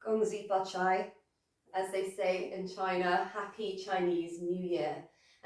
Gongzi Bachai, as they say in China, Happy Chinese New Year.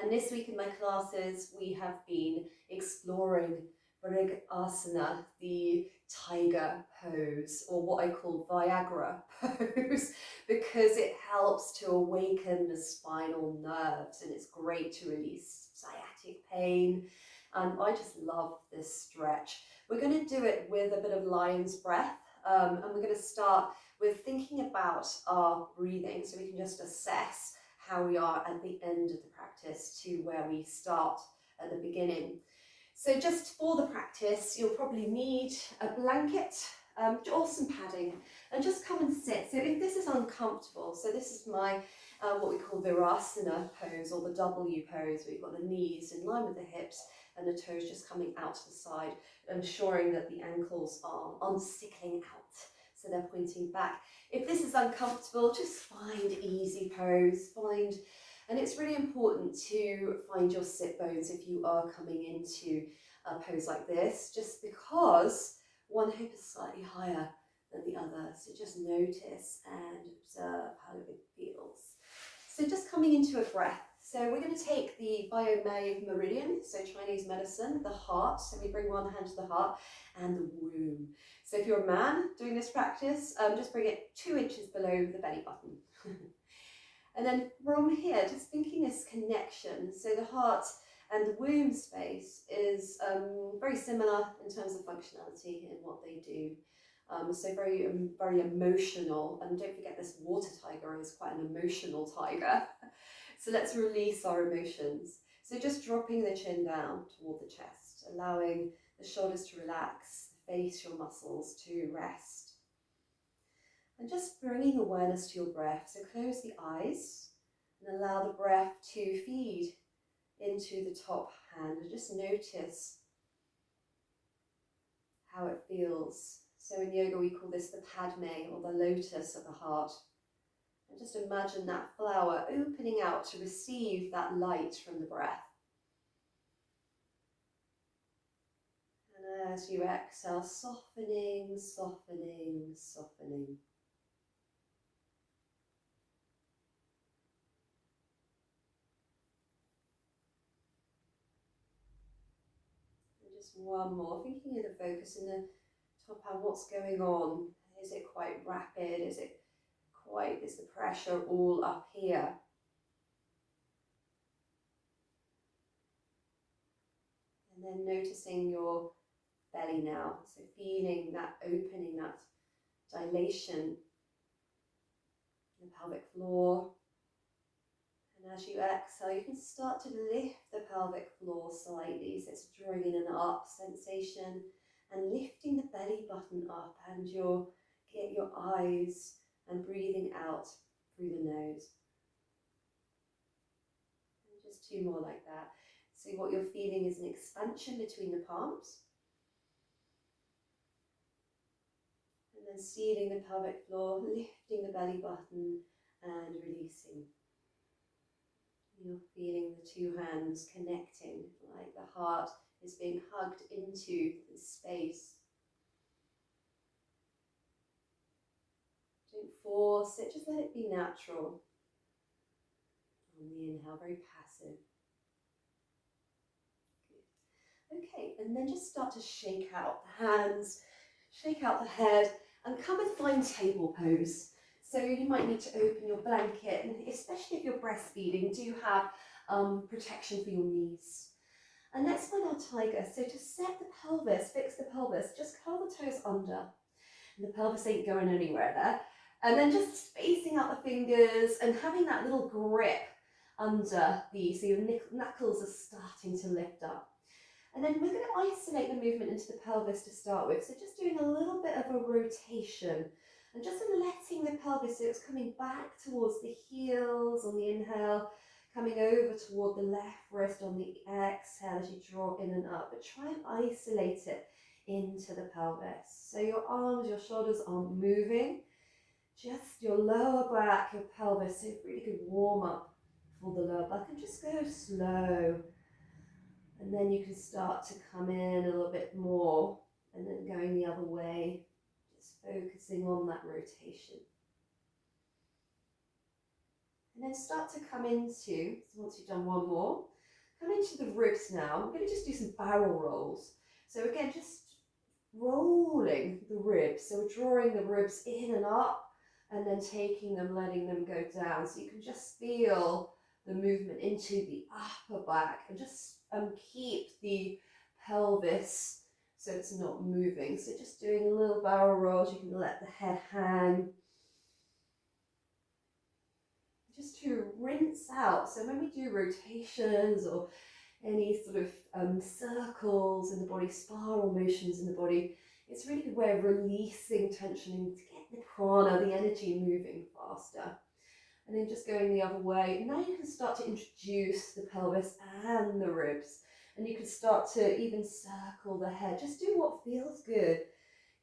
And this week in my classes, we have been exploring Vhagra, the tiger pose, or what I call Vyagra pose, because it helps to awaken the spinal nerves and it's great to release sciatic pain. And I just love this stretch. We're going to do it with a bit of lion's breath, and we're going to start with thinking about our breathing so we can just assess how we are at the end of the practice to where we start at the beginning. So just for the practice, you'll probably need a blanket or some padding, and just come and sit. So if this is uncomfortable, so this is my what we call Virasana pose, or the W pose, where you've got the knees in line with the hips and the toes just coming out to the side, ensuring that the ankles are unsickling out, so they're pointing back. If this is uncomfortable, just find easy pose, and it's really important to find your sit bones if you are coming into a pose like this, just because one hip is slightly higher than the other. So just notice and observe how it feels. So just coming into a breath. So we're going to take the Bio-May meridian, so Chinese medicine, the heart. So we bring one hand to the heart, and the womb. So if you're a man doing this practice, just bring it 2 inches below the belly button. And then from here, just thinking this connection. So the heart and the womb space is very similar in terms of functionality in what they do. So very emotional. And don't forget, this water tiger is quite an emotional tiger. So let's release our emotions. So just dropping the chin down toward the chest, allowing the shoulders to relax, the facial muscles to rest. And just bringing awareness to your breath. So close the eyes and allow the breath to feed into the top hand. And just notice how it feels. So in yoga we call this the Padme, or the lotus of the heart. And just imagine that flower opening out to receive that light from the breath. And as you exhale, softening, softening, softening. And just one more, thinking of the focus in the top hand, what's going on? Is it quite rapid? Is the pressure all up here? And then noticing your belly now, so feeling that opening, that dilation in the pelvic floor. And as you exhale, you can start to lift the pelvic floor slightly, so it's drawing in an up sensation and lifting the belly button up, and get your eyes and breathing out through the nose. And just 2 more like that. So what you're feeling is an expansion between the palms. And then sealing the pelvic floor, lifting the belly button and releasing. You're feeling the 2 hands connecting, like the heart is being hugged into the space. Don't force it, just let it be natural. On the inhale, very passive. Good. Okay, and then just start to shake out the hands, shake out the head, and come and find table pose. So you might need to open your blanket, and especially if you're breastfeeding, do have protection for your knees. And let's find our tiger. So to set the pelvis, fix the pelvis, just curl the toes under. And the pelvis ain't going anywhere there. And then just spacing out the fingers and having that little grip under so your knuckles are starting to lift up. And then we're going to isolate the movement into the pelvis to start with. So just doing a little bit of a rotation and just letting the pelvis, so it's coming back towards the heels on the inhale, coming over toward the left wrist on the exhale as you draw in and up. But try and isolate it into the pelvis. So your arms, your shoulders aren't moving, just your lower back, your pelvis. So really good warm up for the lower back, and just go slow. And then you can start to come in a little bit more, and then going the other way, just focusing on that rotation. And then start to come into, so once you've done one more, come into the ribs now. We're going to just do some barrel rolls. So again, just rolling the ribs. So we're drawing the ribs in and up and then taking them, letting them go down. So you can just feel the movement into the upper back and just keep the pelvis so it's not moving. So just doing little barrel rolls. You can let the head hang. Just to rinse out. So when we do rotations or any sort of circles in the body, spiral motions in the body, it's really a good way of releasing tension and to get the prana, the energy, moving faster. And then just going the other way. Now you can start to introduce the pelvis and the ribs. And you can start to even circle the head. Just do what feels good.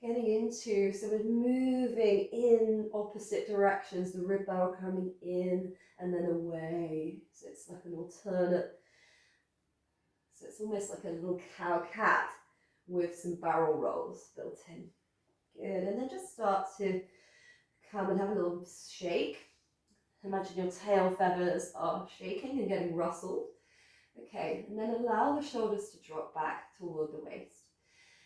Getting into, so we're moving in opposite directions, the rib barrel coming in and then away. So it's like an alternate, so it's almost like a little cow-cat with some barrel rolls built in. Good, and then just start to come and have a little shake. Imagine your tail feathers are shaking and getting rustled. Okay, and then allow the shoulders to drop back toward the waist.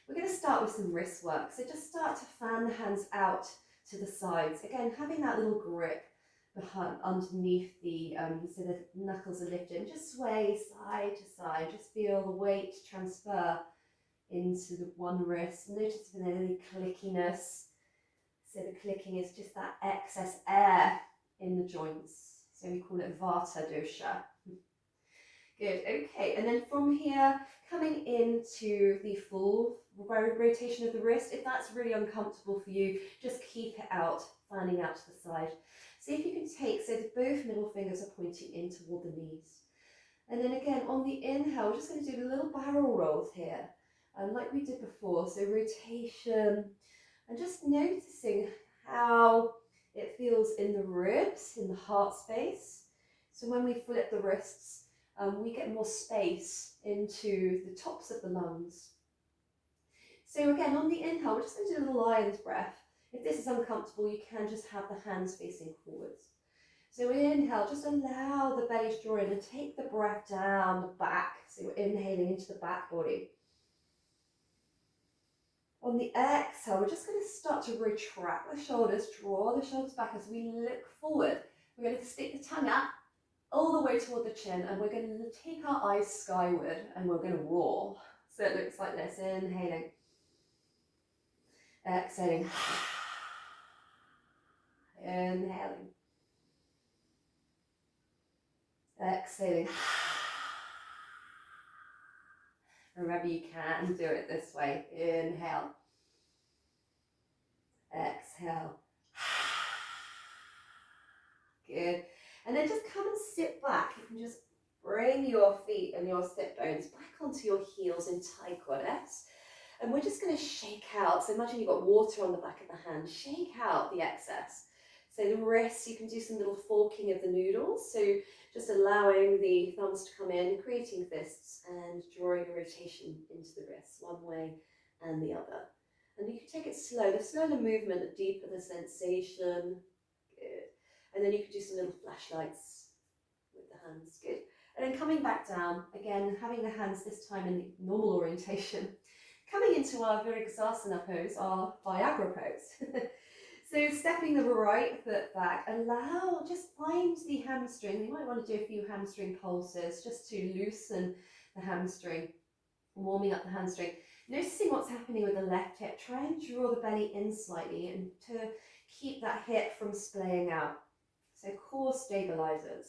We're going to start with some wrist work. So just start to fan the hands out to the sides. Again, having that little grip behind, underneath the, so the knuckles are lifted. And just sway side to side. Just feel the weight transfer into the one wrist. Notice if there's any clickiness. So the clicking is just that excess air in the joints. So we call it Vata dosha. Good, okay, and then from here, coming into the full rotation of the wrist. If that's really uncomfortable for you, just keep it out, fanning out to the side. See if you can take, so that both middle fingers are pointing in toward the knees. And then again, on the inhale, we're just going to do the little barrel rolls here, like we did before. So rotation, and just noticing how it feels in the ribs, in the heart space. So when we flip the wrists, we get more space into the tops of the lungs. So again, on the inhale, we're just going to do a little lion's breath. If this is uncomfortable, you can just have the hands facing forwards. So inhale, just allow the belly to draw in and take the breath down the back. So we're inhaling into the back body. On the exhale, we're just going to start to retract the shoulders, draw the shoulders back as we look forward. We're going to stick the tongue out all the way toward the chin, and we're going to take our eyes skyward and we're going to roar. So it looks like this, inhaling, exhaling, inhaling, exhaling. Remember, you can do it this way. Inhale, exhale. Good. And then just come and sit back. You can just bring your feet and your sit bones back onto your heels in Tai-Quad-S. And we're just going to shake out. So imagine you've got water on the back of the hand. Shake out the excess. So the wrists, you can do some little forking of the noodles. So just allowing the thumbs to come in, creating fists and drawing a rotation into the wrists, one way and the other. And you can take it slow. The slower the movement, the deeper the sensation. Good. And then you could do some little flashlights with the hands. Good. And then coming back down, again, having the hands this time in the normal orientation. Coming into our Vyaghra pose, our Vyaghra pose. So stepping the right foot back, allow, just find the hamstring. You might want to do a few hamstring pulses just to loosen the hamstring, warming up the hamstring. Noticing what's happening with the left hip. Try and draw the belly in slightly and to keep that hip from splaying out. So core stabilizers.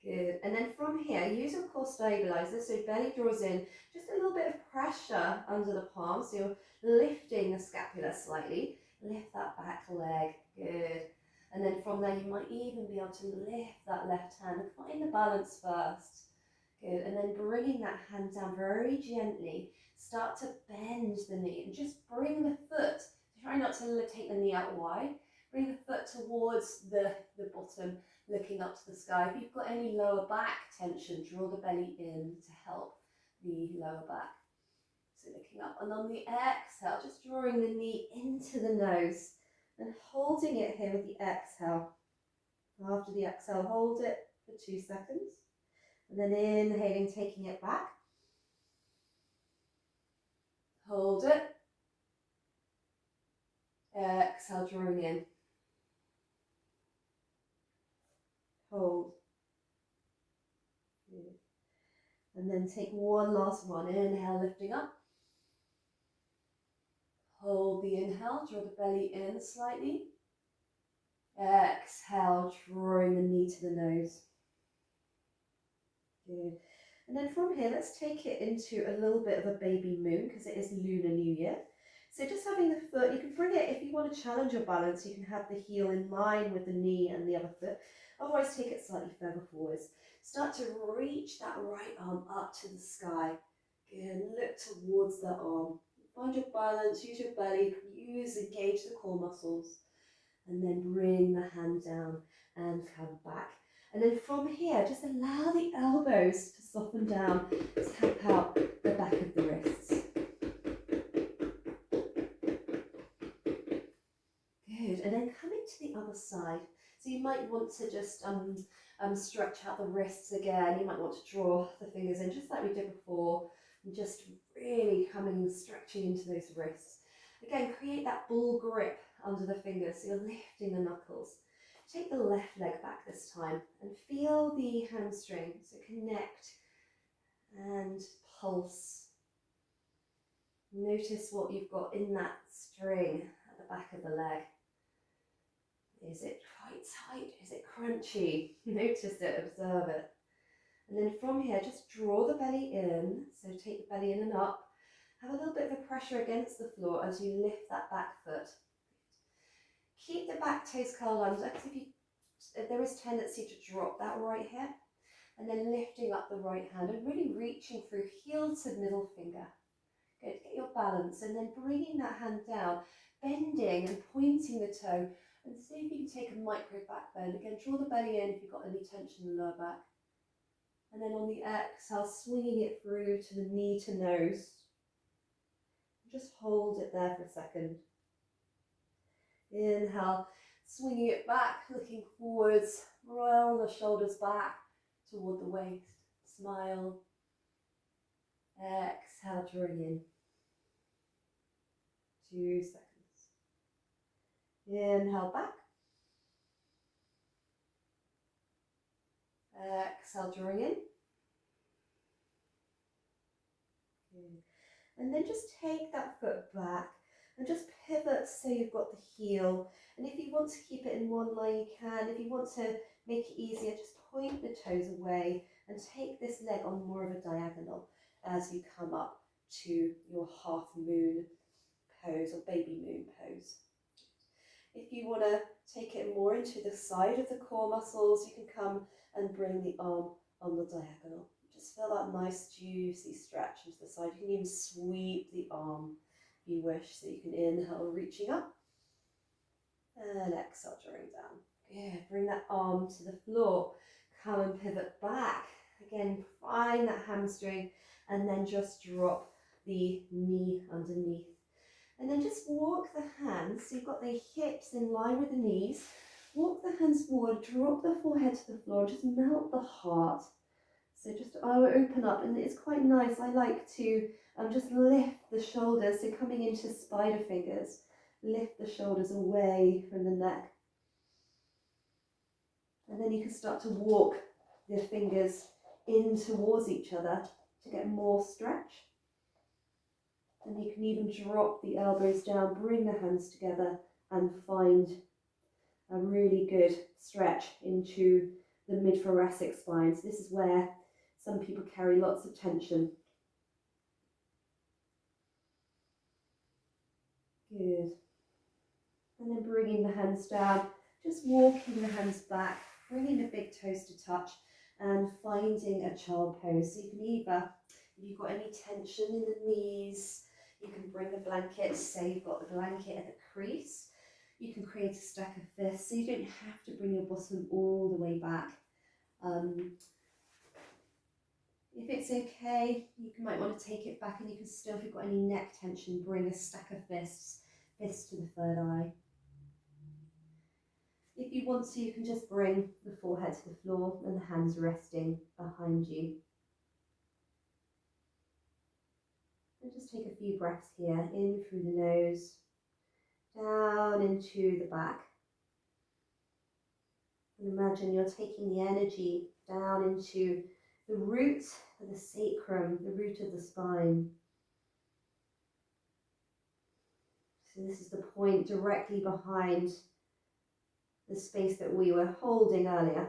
Good. And then from here, use your core stabilizer. So belly draws in, just a little bit of pressure under the palms. So you're lifting the scapula slightly. Lift that back leg. Good. And then from there, you might even be able to lift that left hand and find the balance first. Good. And then bringing that hand down very gently. Start to bend the knee and just bring the foot. Try not to take the knee out wide. Bring the foot towards the bottom, looking up to the sky. If you've got any lower back tension, draw the belly in to help the lower back. So looking up. And on the exhale, just drawing the knee into the nose and holding it here with the exhale. After the exhale, hold it for 2 seconds. And then inhaling, taking it back. Hold it. Exhale, drawing in. Hold. Good. And then take one last one. Inhale, lifting up. Hold the inhale, draw the belly in slightly. Exhale, drawing the knee to the nose. Good. And then from here, let's take it into a little bit of a baby moon because it is Lunar New Year. So just having the foot, you can bring it, if you want to challenge your balance, you can have the heel in line with the knee and the other foot. Otherwise, take it slightly further forwards. Start to reach that right arm up to the sky. Good, look towards the arm. Find your balance, use your belly, engage the core muscles. And then bring the hand down and come back. And then from here, just allow the elbows to soften down, tap out the back of the wrists. Good, and then coming to the other side. So you might want to just stretch out the wrists again. You might want to draw the fingers in, just like we did before, and just really stretching into those wrists. Again, create that bull grip under the fingers, so you're lifting the knuckles. Take the left leg back this time and feel the hamstring, so connect and pulse. Notice what you've got in that string at the back of the leg. Is it quite tight? Is it crunchy? Notice it, observe it. And then from here, just draw the belly in, so take the belly in and up. Have a little bit of a pressure against the floor as you lift that back foot. Keep the back toes curled under, because if there is tendency to drop that right hip, and then lifting up the right hand and really reaching through heel to middle finger. Good, get your balance, and then bringing that hand down, bending and pointing the toe, and see if you can take a micro back bend. Again, draw the belly in if you've got any tension in the lower back. And then on the exhale, swinging it through to the knee to nose. Just hold it there for a second. Inhale, swinging it back, looking forwards, roll the shoulders back toward the waist. Smile. Exhale, drawing in. 2 seconds. Inhale back. Exhale, drawing in. Good. And then just take that foot back and just pivot so you've got the heel. And if you want to keep it in one line, you can. If you want to make it easier, just point the toes away and take this leg on more of a diagonal as you come up to your half moon pose or baby moon pose. If you want to take it more into the side of the core muscles, you can come and bring the arm on the diagonal. Just feel that nice juicy stretch into the side. You can even sweep the arm if you wish, so you can inhale, reaching up, and exhale, drawing down. Good, bring that arm to the floor, come and pivot back. Again, find that hamstring, and then just drop the knee underneath. And then just walk the hands, so you've got the hips in line with the knees. Walk the hands forward, drop the forehead to the floor, just melt the heart. So just open up, and it's quite nice. I like to just lift the shoulders, so coming into spider fingers. Lift the shoulders away from the neck. And then you can start to walk the fingers in towards each other to get more stretch. And you can even drop the elbows down, bring the hands together, and find a really good stretch into the mid-thoracic spine. So this is where some people carry lots of tension. Good. And then bringing the hands down, just walking the hands back, bringing the big toes to touch, and finding a child pose. So you can either, if you've got any tension in the knees, you can bring the blanket, say you've got the blanket at the crease. You can create a stack of fists, so you don't have to bring your bottom all the way back. If it's okay, you might want to take it back, and you can still, if you've got any neck tension, bring a stack of fists to the third eye. If you want to, you can just bring the forehead to the floor and the hands resting behind you. And just take a few breaths here, in through the nose, down into the back. And imagine you're taking the energy down into the root of the sacrum, the root of the spine. So this is the point directly behind the space that we were holding earlier.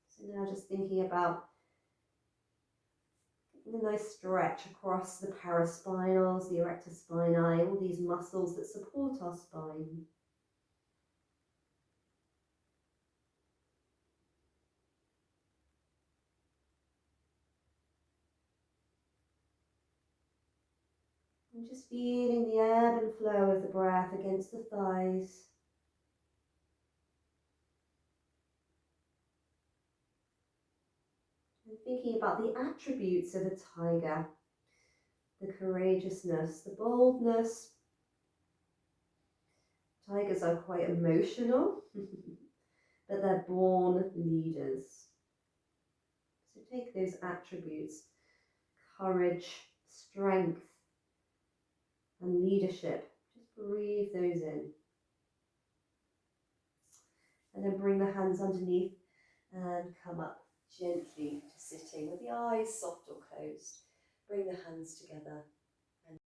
So now just thinking about a nice stretch across the paraspinals, the erector spinae, all these muscles that support our spine. And just feeling the ebb and flow of the breath against the thighs. And thinking about the attributes of a tiger, the courageousness, the boldness. Tigers are quite emotional, but they're born leaders. So take those attributes, courage, strength, and leadership. Just breathe those in. And then bring the hands underneath and come up gently to sitting with the eyes soft or closed. Bring the hands together